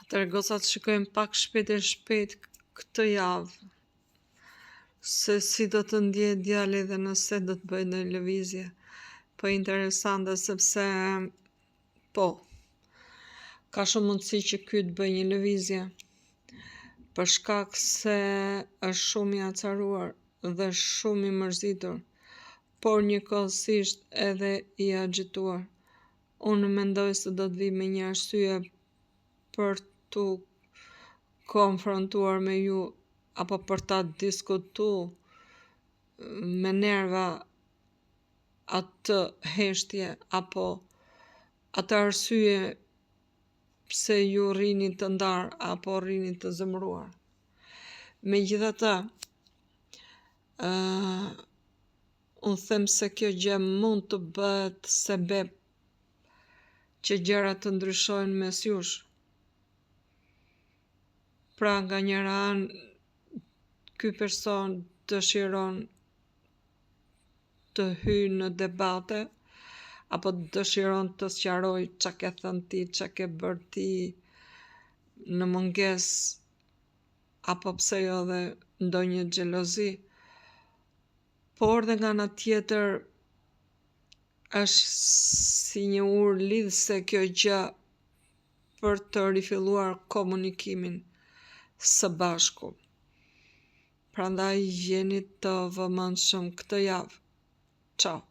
Tërgosat shikojmë pak shpejt këtë javë se si do të ndjehet djali dhe nëse do të bëjë ndonjë lëvizje. Po interesante sepse ka shumë mundësi që ky të bëjë një lëvizje për shkak se është shumë i acaruar dhe shumë i mërzitur, por njëkohësisht edhe i agituar. Unë mendoj se do të vi me një arsye për tu konfrontuar me ju apo për ta diskutuar me nerva atë heshtje apo atë arsye pse ju rrini të ndarë apo rrini të zemëruar. Megjithatë, unë them se kjo gjë mund të bëhet sebeb që gjërat të ndryshojnë mes jush. Pra nga njëra anë, ky person dëshiron të hyjë në debate, apo dëshiron të sqaroj çka ke thënë ti, çka ke bërë ti në mungesë, apo pse jo dhe ndonjë xhelozi, por dhe nga ana tjetër është si një urë lidhëse kjo gjë për të rifilluar komunikimin së bashku. Prandaj jeni të vëmendshëm këtë javë. Ciao.